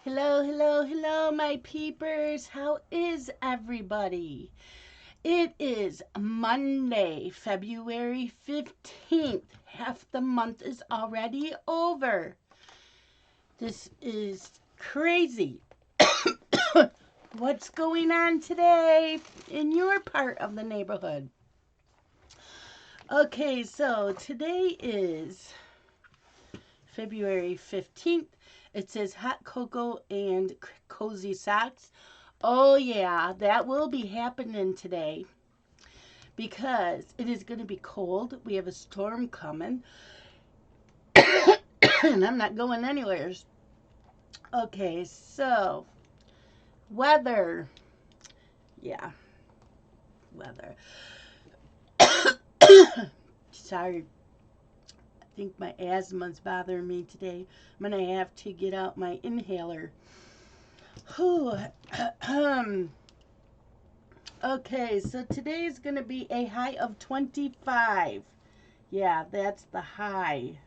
Hello, hello, hello, my peepers. How is everybody? It is Monday, February 15th. Half the month is already over. This is crazy. What's going on today in your part of the neighborhood? Okay, so today is February 15th. It says hot cocoa and cozy socks. Oh, yeah, that will be happening today because it is going to be cold. We have a storm coming, and I'm not going anywhere. Okay, so weather. Yeah, weather. Sorry, I think my asthma's bothering me today. I'm going to have to get out my inhaler. Okay, so today is going to be a high of 25. Yeah, that's the high.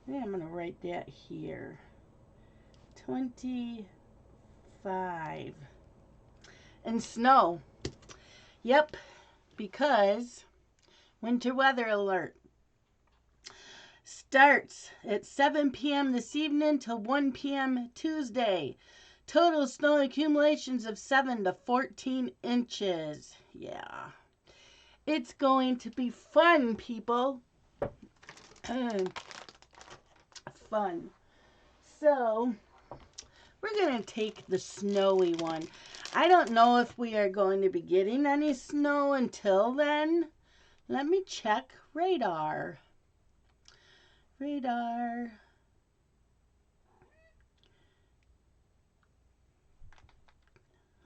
Yeah, I'm going to write that here. 25. And snow. Yep, because winter weather alert starts at 7 p.m. this evening till 1 p.m. Tuesday. Total snow accumulations of 7 to 14 inches. Yeah. It's going to be fun, people. Fun. So, we're going to take the snowy one. I don't know if we are going to be getting any snow until then. Let me check radar. Radar.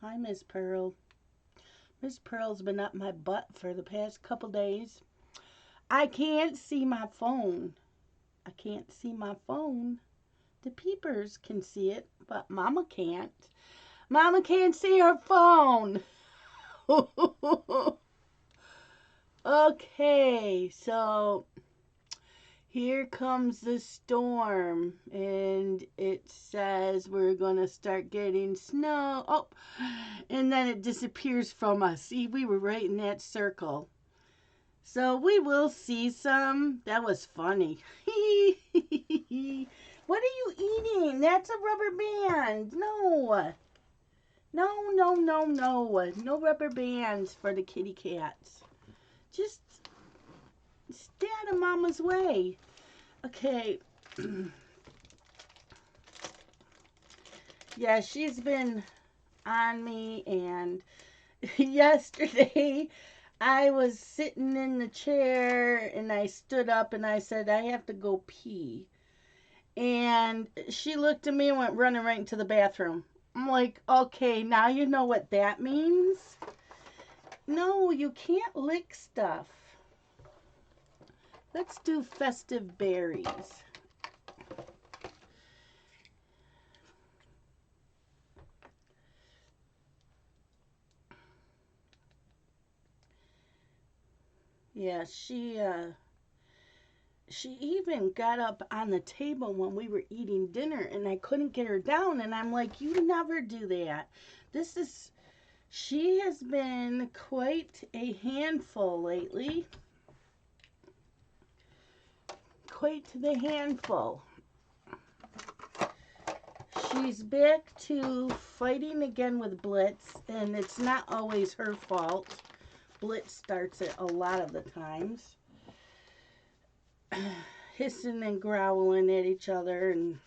Hi, Miss Pearl. Miss Pearl's been up my butt for the past couple days. I can't see my phone. I can't see my phone. The peepers can see it, but Mama can't. Mama can't see her phone. Okay, so here comes the storm, and it says we're going to start getting snow. Oh, and then it disappears from us. See, we were right in that circle. So we will see some. That was funny. What are you eating? That's a rubber band. No. No, no, no, no. No rubber bands for the kitty cats. Just stay out of Mama's way. Okay. Yeah, she's been on me, and yesterday I was sitting in the chair and I stood up and I said, I have to go pee. And she looked at me and went running right into the bathroom. I'm like, okay, now you know what that means? No, you can't lick stuff. Let's do festive berries. Yeah, she even got up on the table when we were eating dinner and I couldn't get her down, and I'm like, you never do that. This is She has been quite a handful lately. Quite the handful. She's back to fighting again with Blitz, and it's not always her fault. Blitz starts it a lot of the times. Hissing and growling at each other, and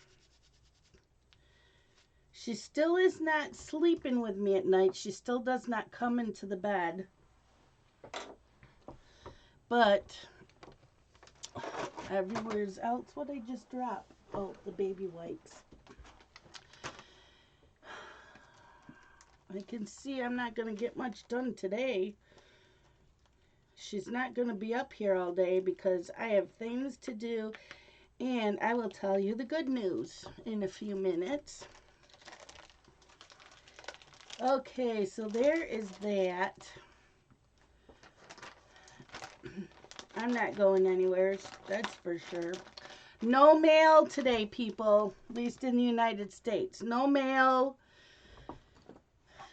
she still is not sleeping with me at night. She still does not come into the bed. But everywhere else, what I just dropped? Oh, the baby wipes. I can see I'm not going to get much done today. She's not going to be up here all day because I have things to do, and I will tell you the good news in a few minutes. Okay, so there is that. I'm not going anywhere, that's for sure. No mail today, people, at least in the United States. No mail,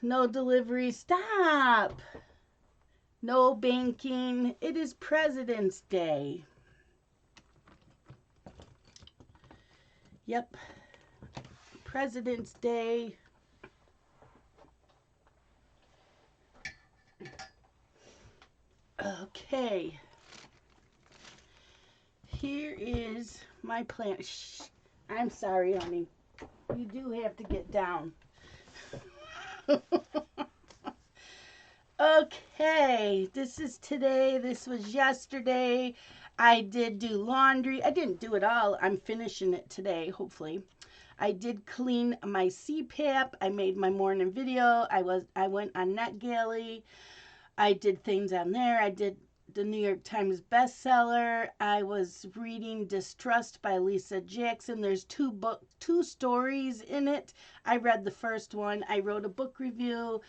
no delivery. Stop. No banking. It is President's Day. Yep. President's Day. Okay. Here is my plant. Shh. I'm sorry, honey. You do have to get down. Okay, this is today. This was yesterday. I did do laundry. I didn't do it all. I'm finishing it today, hopefully. I did clean my CPAP. I made my morning video. I went on NetGalley. I did things on there. I did the New York Times bestseller. I was reading Distrust by Lisa Jackson. There's two stories in it. I read the first one. I wrote a book review.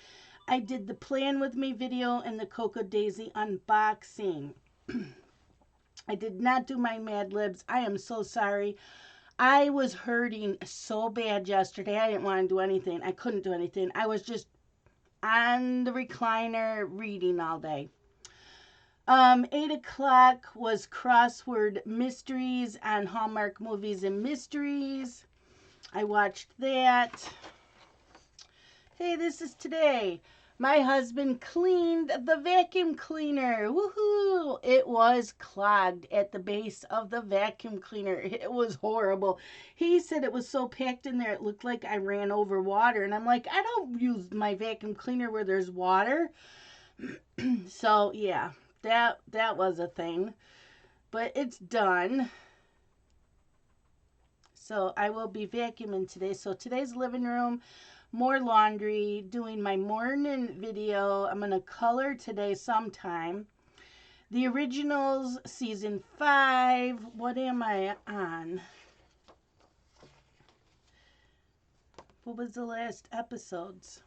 I did the Plan With Me video and the Cocoa Daisy unboxing. I did not do my Mad Libs. I am so sorry. I was hurting so bad yesterday. I didn't want to do anything. I couldn't do anything. I was just on the recliner reading all day. 8 o'clock was Crossword Mysteries on Hallmark Movies and Mysteries. I watched that. Hey, this is today. My husband cleaned the vacuum cleaner. Woohoo! It was clogged at the base of the vacuum cleaner. It was horrible. He said it was so packed in there it looked like I ran over water. And I'm like, I don't use my vacuum cleaner where there's water. So, yeah, that was a thing. But it's done. So I will be vacuuming today. So today's living room. More laundry, doing my morning video. I'm going to color today sometime. The Originals, Season 5. What am I on? What was the last episodes?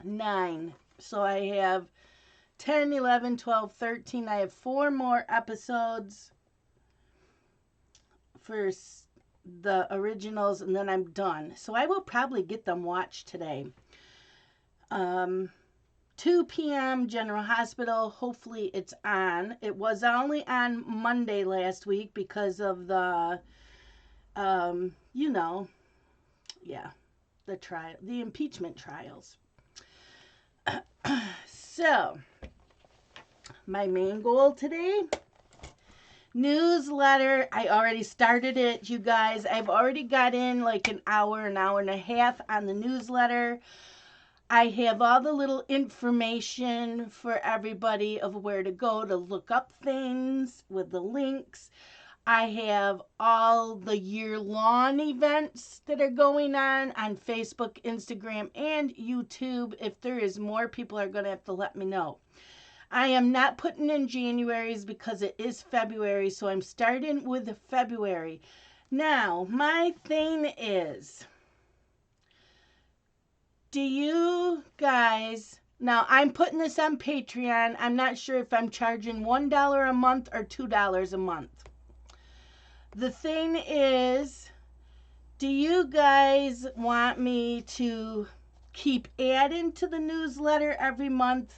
9. So I have 10, 11, 12, 13. I have 4 more episodes for the Originals, and then I'm done. So I will probably get them watched today. 2 p.m. General Hospital. Hopefully it's on. It was only on Monday last week because of the, the impeachment trials. So, my main goal today, newsletter. I already started it, you guys. I've already got in like an hour and a half on the newsletter. I have all the little information for everybody of where to go to look up things with the links. I have all the year-long events that are going on Facebook, Instagram, and YouTube. If there is more, people are going to have to let me know. I am not putting in January's because it is February, so I'm starting with February. Now, my thing is, do you guys, now I'm putting this on Patreon. I'm not sure if I'm charging $1 a month or $2 a month. The thing is, do you guys want me to keep adding to the newsletter every month?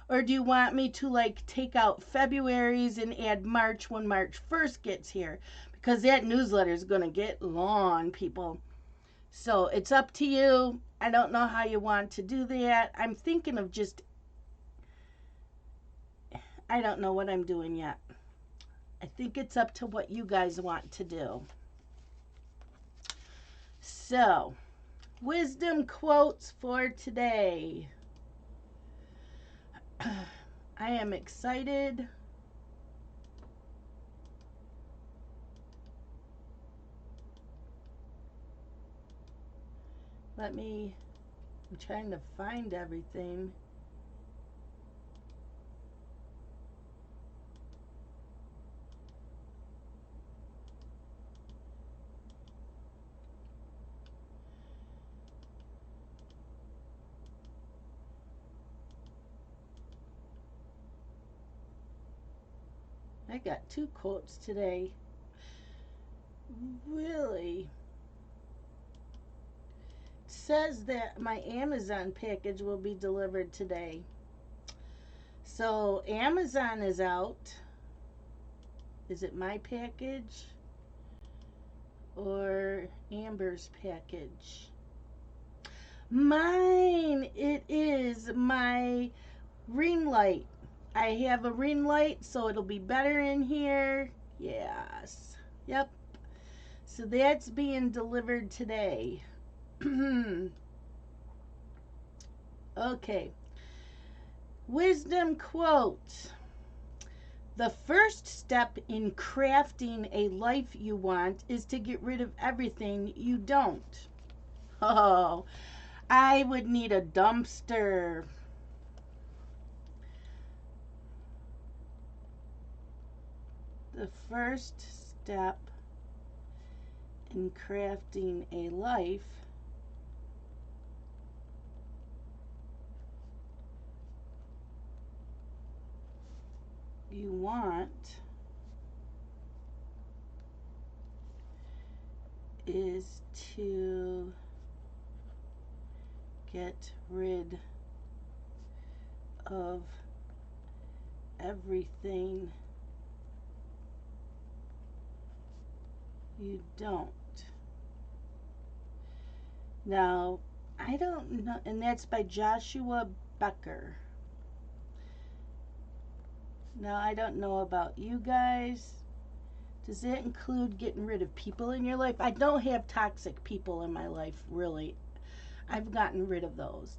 Or do you want me to like take out February's and add March when March 1st gets here? Because that newsletter is going to get long, people. So it's up to you. I don't know how you want to do that. I'm thinking of just, I don't know what I'm doing yet. I think it's up to what you guys want to do. So, wisdom quotes for today. I am excited. I'm trying to find everything. I got 2 quotes today. Really? It says that my Amazon package will be delivered today. So Amazon is out. Is it my package or Amber's package? Mine. It is my ring light. I have a ring light, so it'll be better in here. Yes. Yep. So that's being delivered today. Okay. Wisdom quote. The first step in crafting a life you want is to get rid of everything you don't. Oh, I would need a dumpster. The first step in crafting a life you want is to get rid of everything you don't. Now, I don't know, and that's by Joshua Becker. Now, I don't know about you guys. Does that include getting rid of people in your life? I don't have toxic people in my life, really. I've gotten rid of those.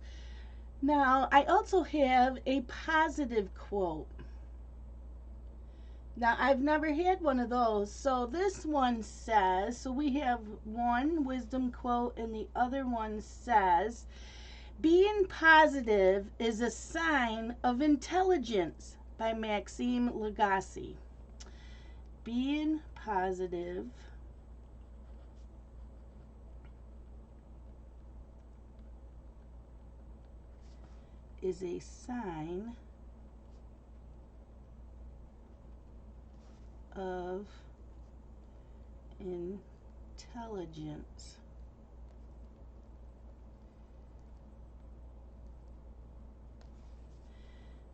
Now, I also have a positive quote. Now, I've never had one of those. So this one says, so we have one wisdom quote, and the other one says, being positive is a sign of intelligence, by Maxime Lagacé. Being positive is a sign of intelligence.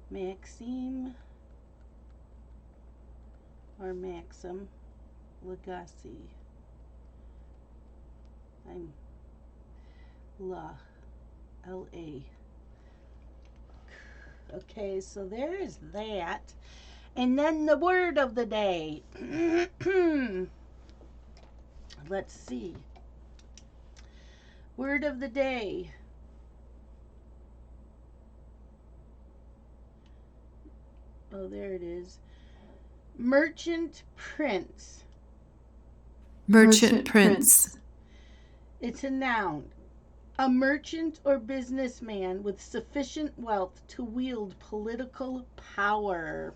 Maxime or Maxim Lagacé. I'm L-A. Okay, so there is that. And then the word of the day. Let's see. Word of the day. Oh, there it is. Merchant prince. Merchant prince. It's a noun. A merchant or businessman with sufficient wealth to wield political power.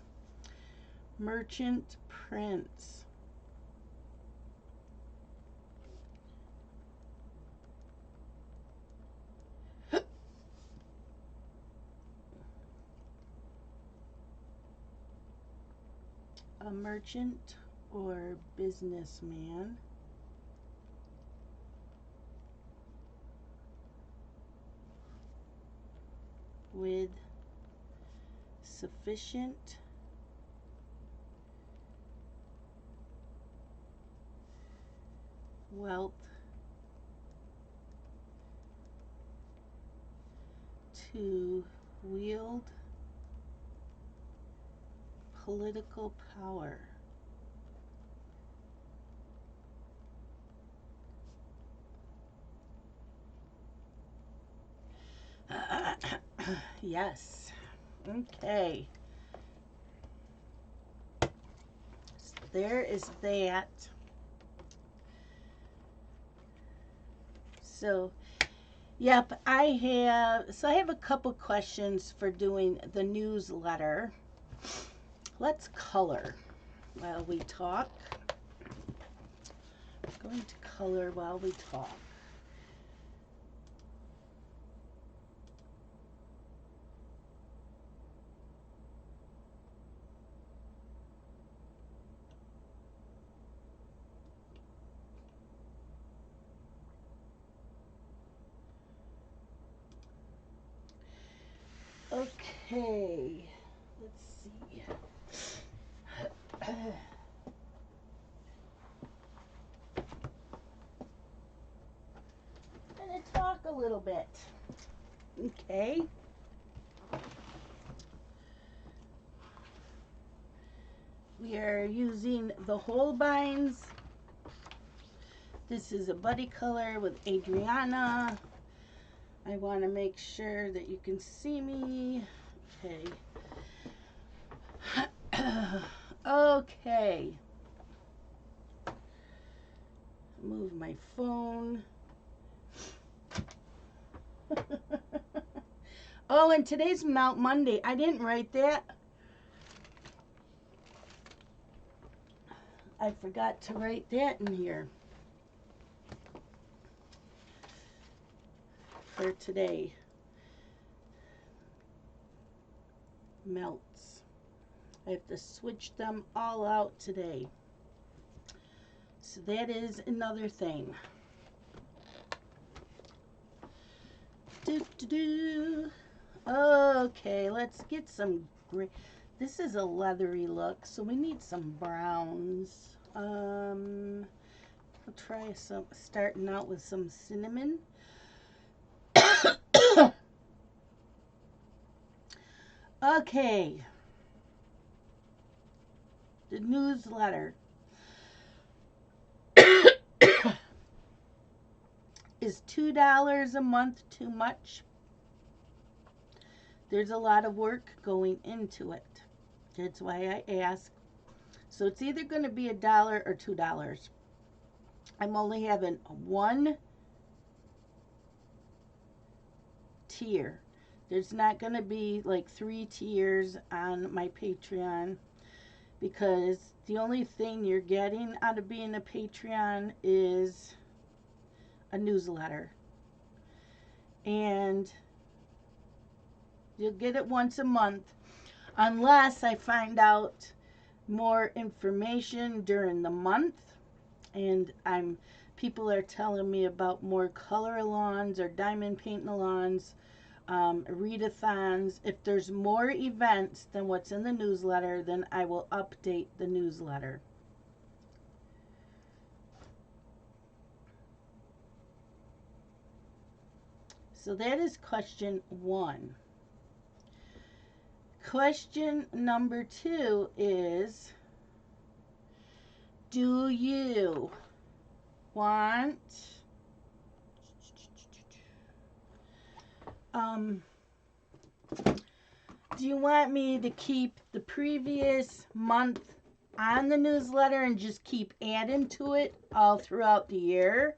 Merchant prince. A merchant or businessman with sufficient wealth to wield political power. Yes. Okay. So there is that. So, yep, I have a couple questions for doing the newsletter. Let's color while we talk. I'm going to color while we talk. Okay, let's see. I'm gonna talk a little bit. Okay. We are using the Holbeins. This is a buddy color with Adriana. I want to make sure that you can see me. Okay. Okay. Move my phone. Oh, and today's Mount Monday. I didn't write that. I forgot to write that in here for today. Melts. I have to switch them all out today. So that is another thing. Okay, let's get some gray. This is a leathery look, so we need some browns. I'll try some, starting out with some cinnamon. Okay. The newsletter. Is $2 a month too much? There's a lot of work going into it. That's why I ask. So it's either going to be $1 or $2. I'm only having one tier. There's not going to be like 3 tiers on my Patreon, because the only thing you're getting out of being a Patreon is a newsletter. And you'll get it once a month unless I find out more information during the month, and people are telling me about more color-a-lons or diamond paint-a-lons, readathons. If there's more events than what's in the newsletter, then I will update the newsletter. So that is question 1. Question number 2 is, do you want do you want me to keep the previous month on the newsletter and just keep adding to it all throughout the year?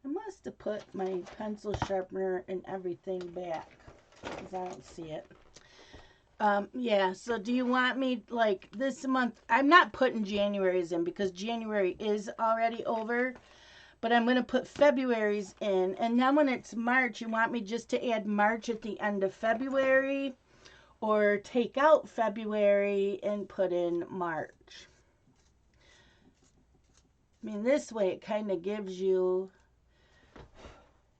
I must have put my pencil sharpener and everything back because I don't see it. Yeah, so do you want me, like, this month? I'm not putting January's in because January is already over, but I'm going to put February's in. And then when it's March, you want me just to add March at the end of February, or take out February and put in March? I mean, this way it kind of gives you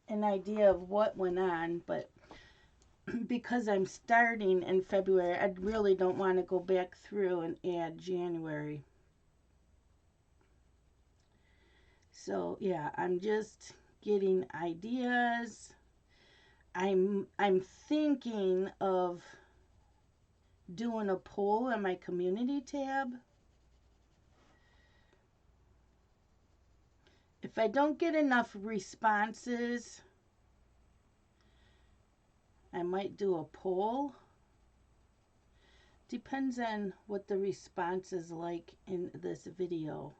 an idea of what went on, but because I'm starting in February, I really don't want to go back through and add January. So yeah, I'm just getting ideas. I'm thinking of doing a poll on my community tab. If I don't get enough responses, I might do a poll. Depends on what the response is like in this video.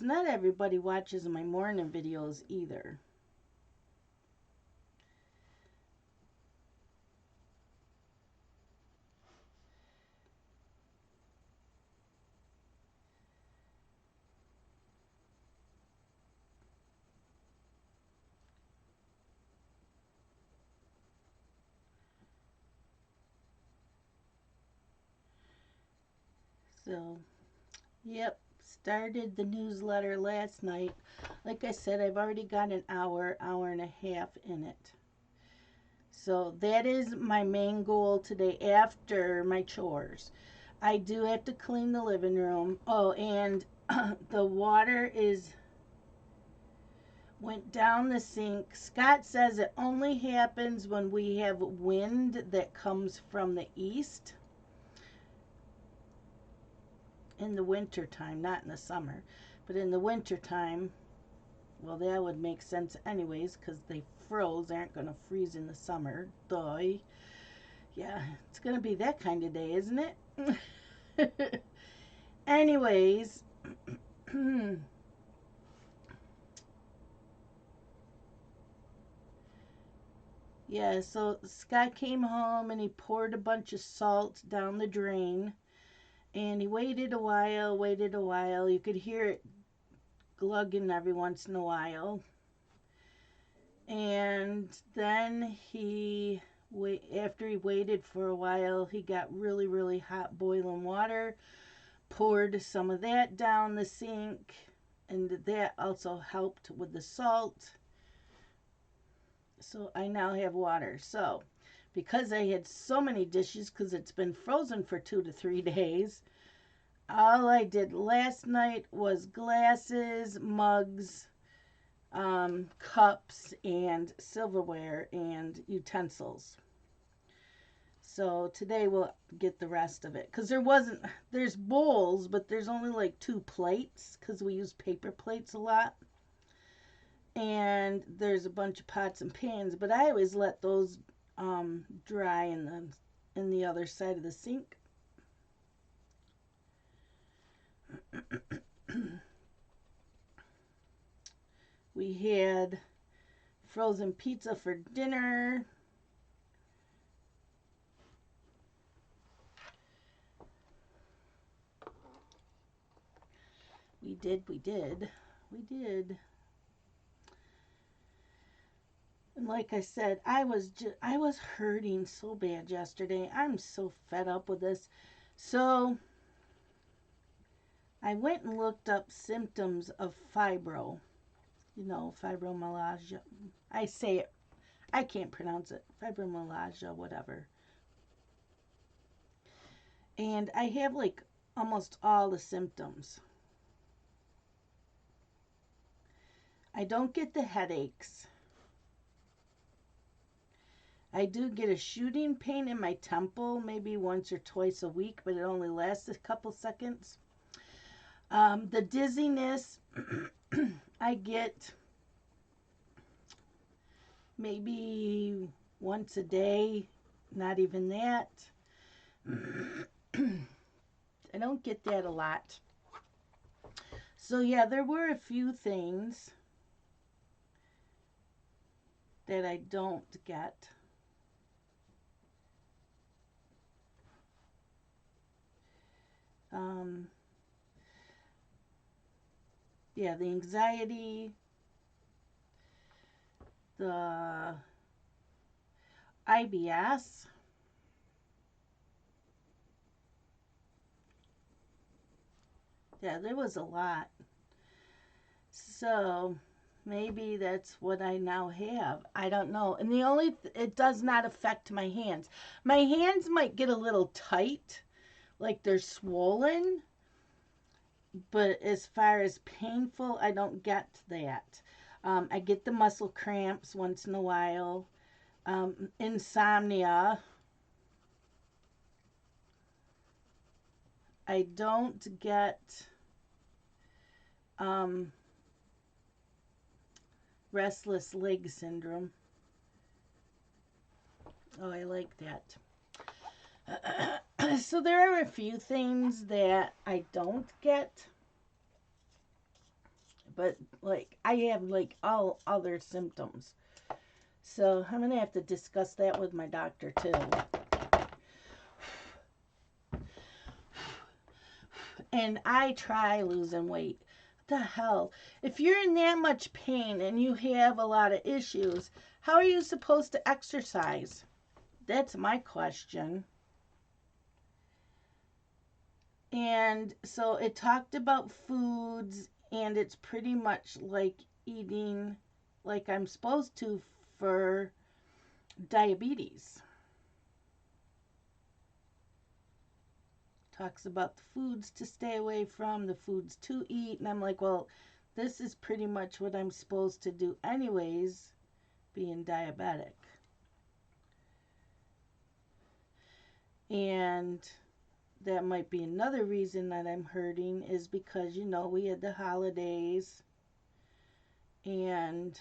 Not everybody watches my morning videos either. So, yep. started the newsletter last night. Like I said, I've already got an hour and a half in it. So that is my main goal today after my chores. I do have to clean the living room. Oh, and the water went down the sink. Scott says it only happens when we have wind that comes from the east in the winter time, not in the summer. But in the winter time, well, that would make sense anyways, because they froze, aren't going to freeze in the summer. Duh. Yeah, it's going to be that kind of day, isn't it? Anyways, yeah, so Scott came home and he poured a bunch of salt down the drain. And he waited a while. You could hear it glugging every once in a while. And then after he waited for a while, he got really, really hot boiling water, poured some of that down the sink, and that also helped with the salt. So I now have water. So because I had so many dishes, because it's been frozen for 2 to 3 days, all I did last night was glasses, mugs, cups, and silverware and utensils. So today we'll get the rest of it. Because there's bowls, but there's only like 2 plates because we use paper plates a lot. And there's a bunch of pots and pans, but I always let those dry in the other side of the sink. We had frozen pizza for dinner. We did. And like I said, I was hurting so bad yesterday. I'm so fed up with this. So I went and looked up symptoms of fibromyalgia. I say it, I can't pronounce it. Fibromyalgia, whatever. And I have like almost all the symptoms. I don't get the headaches. I do get a shooting pain in my temple maybe once or twice a week, but it only lasts a couple seconds. The dizziness, I get maybe once a day, not even that. I don't get that a lot. So yeah, there were a few things that I don't get. Yeah, the anxiety, the IBS. Yeah, there was a lot. So maybe that's what I now have. I don't know. And it does not affect my hands. My hands might get a little tight, like they're swollen. But as far as painful, I don't get that. I get the muscle cramps once in a while. Insomnia. I don't get restless leg syndrome. Oh, I like that. So there are a few things that I don't get. But like I have like all other symptoms. So I'm going to have to discuss that with my doctor too. And I try losing weight. What the hell? If you're in that much pain and you have a lot of issues, how are you supposed to exercise? That's my question. And so it talked about foods, and it's pretty much like eating like I'm supposed to for diabetes. Talks about the foods to stay away from, the foods to eat, and I'm like, well, this is pretty much what I'm supposed to do anyways, being diabetic. And that might be another reason that I'm hurting, is because, you know, we had the holidays and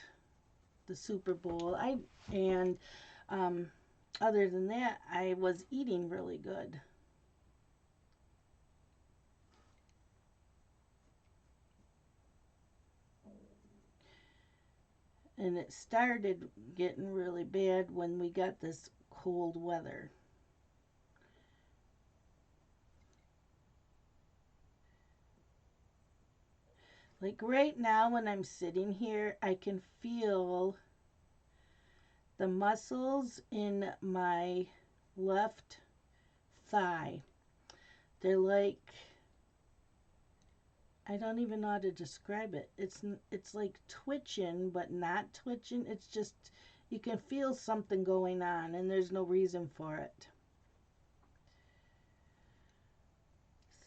the Super Bowl. And other than that, I was eating really good. And it started getting really bad when we got this cold weather. Like right now, when I'm sitting here, I can feel the muscles in my left thigh. They're like, I don't even know how to describe it. It's like twitching, but not twitching. It's just you can feel something going on, and there's no reason for it.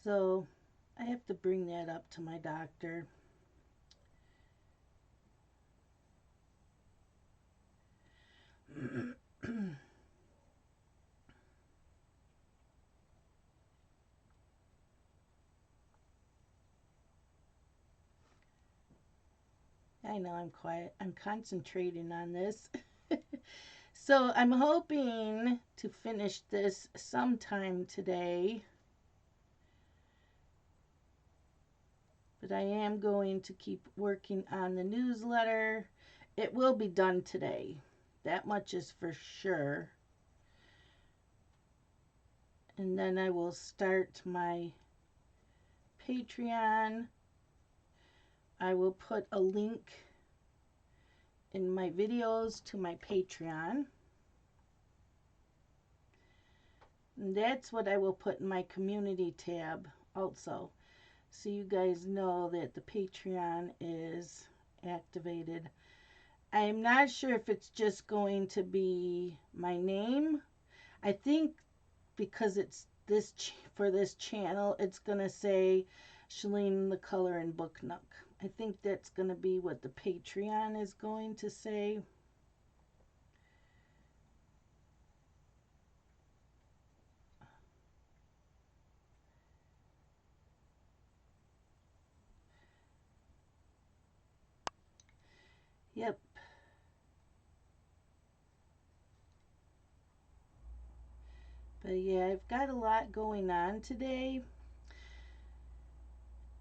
So I have to bring that up to my doctor. I know I'm quiet. I'm concentrating on this. So I'm hoping to finish this sometime today. But I am going to keep working on the newsletter. It will be done today. That much is for sure. And then I will start my Patreon. I will put a link in my videos to my Patreon. And that's what I will put in my community tab also. So you guys know that the Patreon is activated. I'm not sure if it's just going to be my name. I think because it's this for this channel, it's going to say Shalene the Color and Book Nook. I think that's going to be what the Patreon is going to say. Yep. But yeah, I've got a lot going on today.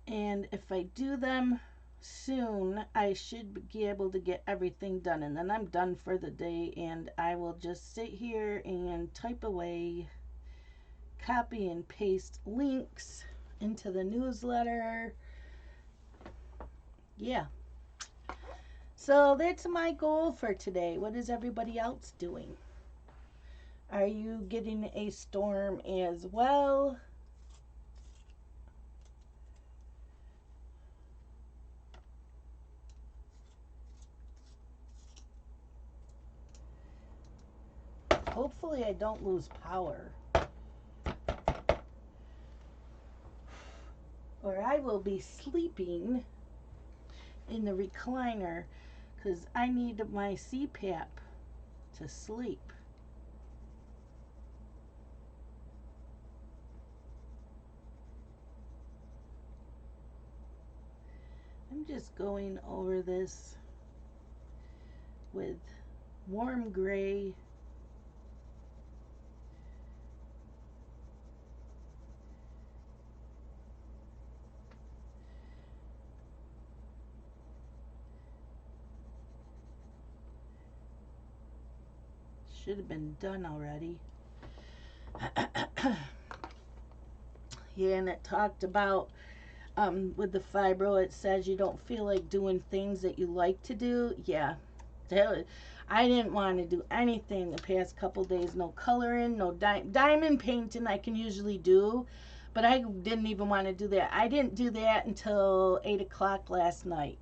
And if I do them soon, I should be able to get everything done. And then I'm done for the day, and I will just sit here and type away, copy and paste links into the newsletter. Yeah. So that's my goal for today. What is everybody else doing? Are you getting a storm as well? Hopefully I don't lose power, or I will be sleeping in the recliner because I need my CPAP to sleep. I'm just going over this with warm gray. Should have been done already. Yeah, and it talked about with the fibro, it says you don't feel like doing things that you like to do. Yeah, I didn't want to do anything the past couple days. No coloring, no diamond painting I can usually do, But I didn't even want to do that. I didn't do that until 8 o'clock last night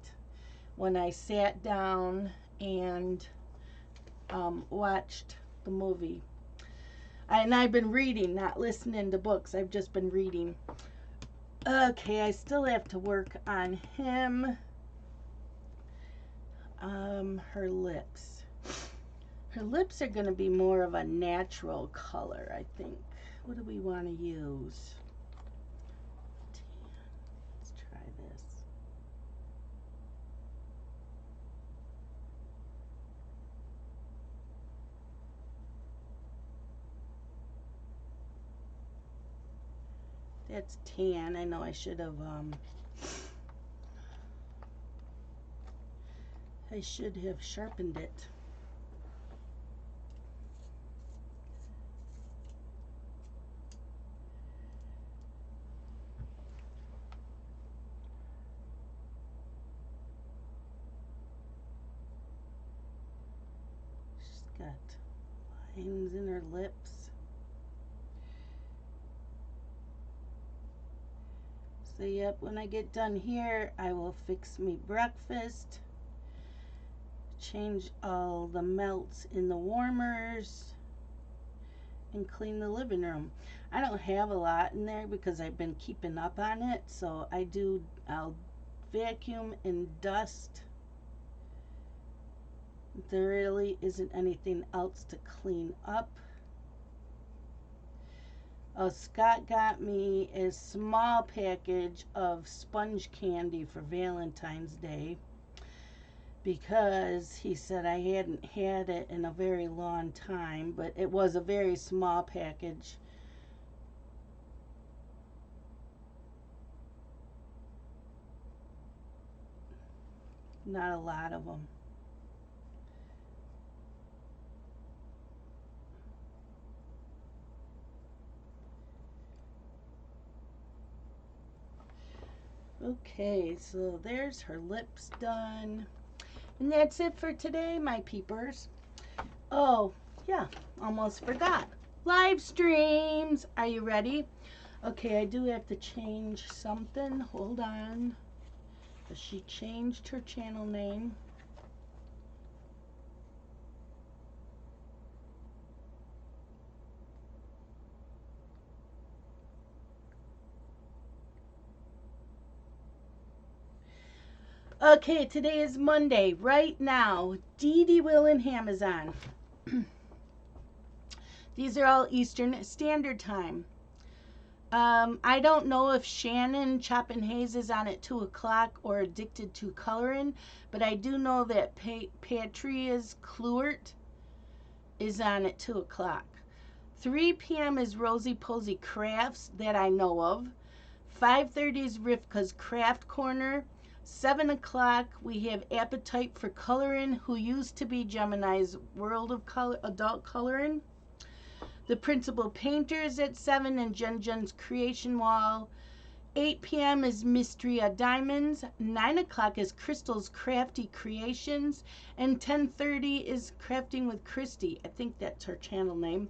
when I sat down and watched the movie. And I've been reading, not listening to books. I've just been reading. Okay, I still have to work on him. Her lips. Her lips are going to be more of a natural color, I think. What do we want to use? Let's try this. That's tan. I know I should have sharpened it. She's got lines in her lips. So yep, when I get done here, I will fix me breakfast. Change all the melts in the warmers and clean the living room. I don't have a lot in there because I've been keeping up on it, so I'll vacuum and dust. There really isn't anything else to clean up. Oh, Scott got me a small package of sponge candy for Valentine's Day, because he said I hadn't had it in a very long time, but it was a very small package. Not a lot of them. Okay, so there's her lips done. And that's it for today, my peepers. Oh, yeah, almost forgot. Live streams. Are you ready? Okay, I do have to change something. Hold on. She changed her channel name. Okay, today is Monday. Right now, Dee Dee Willingham is on. These are all Eastern Standard Time. I don't know if Shannon Chopin Hayes is on at 2 o'clock or Addicted to Coloring, but I do know that Patria's Kluert is on at 2 o'clock. 3 p.m. is Rosie Posey Crafts, that I know of. 5:30 is Rivka's Craft Corner. 7 o'clock, we have Appetite for Coloring, who used to be Gemini's World of Color, Adult Coloring. The Principal Painters at 7 and Jen's Creation Wall. 8 p.m. is Mystria Diamonds. 9 o'clock is Crystal's Crafty Creations. And 10:30 is Crafting with Christy. I think that's her channel name.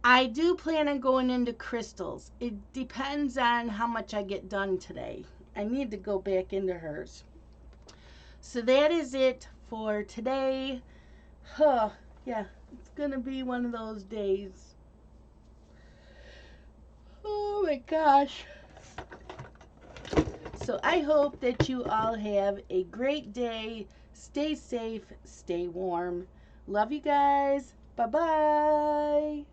I do plan on going into Crystal's. It depends on how much I get done today. I need to go back into hers. So that is it for today. Yeah, it's going to be one of those days. Oh my gosh. So I hope that you all have a great day. Stay safe, stay warm. Love you guys. Bye-bye.